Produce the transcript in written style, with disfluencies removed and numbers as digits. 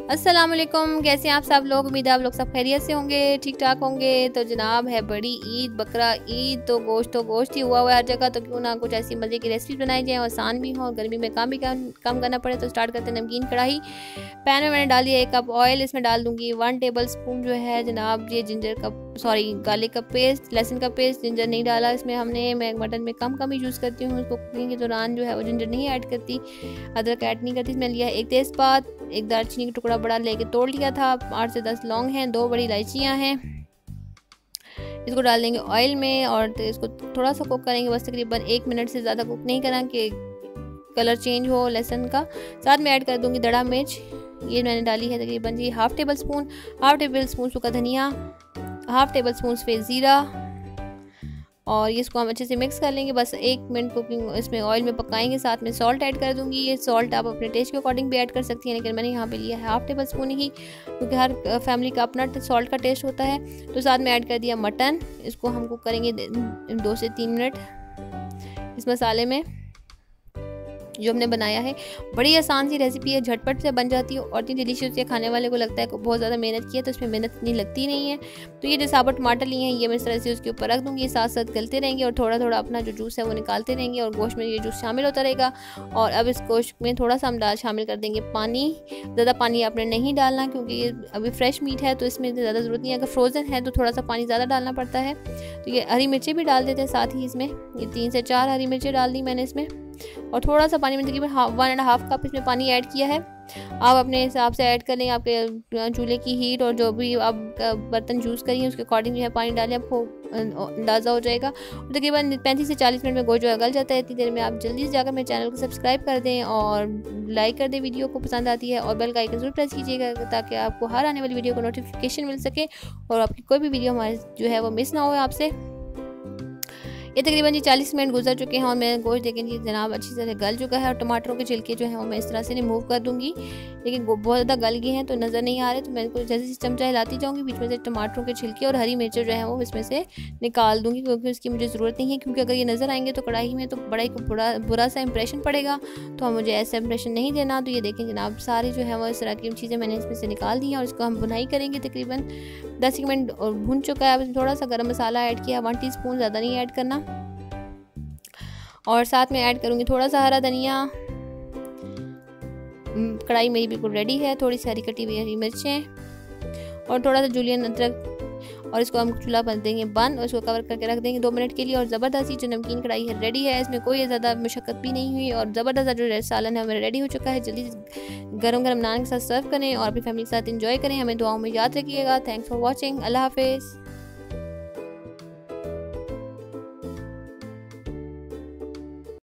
अस्सलाम वालेकुम, कैसे हैं आप सब लोग। उम्मीद है आप लोग सब खैरियत से होंगे, ठीक ठाक होंगे। तो जनाब है बड़ी ईद, बकरा ईद, तो गोश्त ही हुआ है हर जगह। तो क्यों ना कुछ ऐसी मज़े की रेसिपी बनाई जाए, आसान भी हो, गर्मी में काम भी कम करना पड़े। तो स्टार्ट करते हैं। नमकीन कढ़ाई, पैन में मैंने डाल दिया 1 कप ऑयल। इसमें डाल दूंगी 1 टेबल स्पून जो है जनाब ये गार्लिक का पेस्ट, लहसुन का पेस्ट। जिंजर नहीं डाला इसमें हमने, मैं मटन में कम ही यूज़ करती हूँ, उसको कुकिंग के दौरान जो है वो जिंजर नहीं ऐड करती, अदरक ऐड नहीं करती। इसमें लिया 1 तेज़पात, 1 दालचीनी का टुकड़ा बड़ा लेके तोड़ लिया था, 8 से 10 लौंग हैं, 2 बड़ी इलायचियाँ हैं। इसको डाल देंगे ऑयल में और तो इसको थोड़ा सा कुक करेंगे, बस तकरीबन 1 मिनट से ज़्यादा कुक नहीं करना कि कलर चेंज हो लहसुन का। साथ में ऐड कर दूंगी दड़ा मिर्च, ये मैंने डाली है तकरीबन जी हाफ़ टेबल स्पून सूखा धनिया, हाफ़ टेबल स्पून सफ़ेद ज़ीरा, और ये इसको हम अच्छे से मिक्स कर लेंगे। बस 1 मिनट कुकिंग इसमें ऑयल में पकाएंगे। साथ में सॉल्ट ऐड कर दूंगी। ये सॉल्ट आप अपने टेस्ट के अकॉर्डिंग भी ऐड कर सकती हैं, लेकिन मैंने यहाँ पे लिया है हाफ़ टेबल स्पून ही, क्योंकि हर फैमिली का अपना सॉल्ट का टेस्ट होता है। तो साथ में ऐड कर दिया मटन, इसको हम कुक करेंगे 2 से 3 मिनट इस मसाले में जो हमने बनाया है। बड़ी आसान सी रेसिपी है, झटपट से बन जाती है और इतनी डिलीशियस है, खाने वाले को लगता है कि बहुत ज़्यादा मेहनत की है, तो इसमें मेहनत इतनी लगती नहीं है। तो ये जो साबुत टमाटर लिए हैं ये मैं इस तरह से उसके ऊपर रख दूँगी, साथ साथ गलते रहेंगे और थोड़ा थोड़ा अपना जो जूस है वो निकालते रहेंगे और गोश्त में ये जूस शामिल होता रहेगा। और अब इस गोश्त में थोड़ा सा हम शामिल कर देंगे पानी। ज़्यादा पानी आपने नहीं डालना, क्योंकि ये अभी फ्रेश मीट है तो इसमें ज़्यादा ज़रूरत नहीं है। अगर फ्रोज़न है तो थोड़ा सा पानी ज़्यादा डालना पड़ता है। तो ये हरी मिर्चें भी डाल देते हैं साथ ही इसमें, ये 3 से 4 हरी मिर्चें डाल दी मैंने इसमें, और थोड़ा सा पानी में तकरीबन 1.5 कप इसमें पानी ऐड किया है। आप अपने हिसाब से ऐड कर लेंगे, आपके चूल्हे की हीट और जो भी आप बर्तन यूज़ करिए उसके अकॉर्डिंग जो है पानी डालें, आपको अंदाज़ा हो जाएगा। तकरीबन 35 से 40 मिनट में गोश्त जो है गल जाता है। इतनी देर में आप जल्दी से जाकर मेरे चैनल को सब्सक्राइब कर दें और लाइक कर दें वीडियो को पसंद आती है, और बेल का आइकन ज़रूर प्रेस कीजिएगा ताकि आपको हर आने वाली वीडियो को नोटिफिकेशन मिल सके और आपकी कोई भी वीडियो हमारे जो है वो मिस ना हो आपसे। ये तकरीबन जी 40 मिनट गुजर चुके हैं और मैं गोश्त देखें जी जनाब अच्छी तरह गल चुका है, और टमाटरों के छिलके जो है वो मैं इस तरह से रिमूव कर दूंगी, लेकिन बहुत ज़्यादा गल गए हैं तो नज़र नहीं आ रहे। तो मैं जैसे जैसे चमचा हिलाती जाऊँगी बीच में से टमाटरों के छिलके और हरी मिर्चें जो है वो इसमें से निकाल दूँगी, क्योंकि उसकी मुझे ज़रूरत नहीं है, क्योंकि अगर ये नज़र आएंगे तो कढ़ाई में तो बड़ा ही बुरा सा इंप्रेशन पड़ेगा, तो मुझे ऐसा इंप्रेशन नहीं देना। तो ये देखें जनाब सारी जो है वो इस तरह की चीज़ें मैंने इसमें से निकाल दी हैं और इसको हम भुनाई करेंगे तकरीबन 10 मिनट और भुन चुका है। अब थोड़ा सा गर्म मसाला ऐड किया 1 टीस्पून, ज़्यादा नहीं ऐड करना, और साथ में ऐड करूँगी थोड़ा सा हरा धनिया। कढ़ाई मेरी बिल्कुल रेडी है। थोड़ी सी हरी कटी हुई हरी मिर्चें और थोड़ा सा जुलियन अदरक, और इसको हम चूल्हा पर देंगे बंद और इसको कवर करके रख देंगे 2 मिनट के लिए। और ज़बरदस्त जो नमकीन कढ़ाई है रेडी है, इसमें कोई ज़्यादा मुशक्क़त भी नहीं हुई और ज़बरदस्त जो सालन है मेरा रेडी हो चुका है। जल्दी गरम गरम नान के साथ सर्व करें और अपनी फैमिली के साथ इंजॉय करें। हमें दुआओं में याद रखिएगा। Thanks for watching. अल्लाह हाफिज़।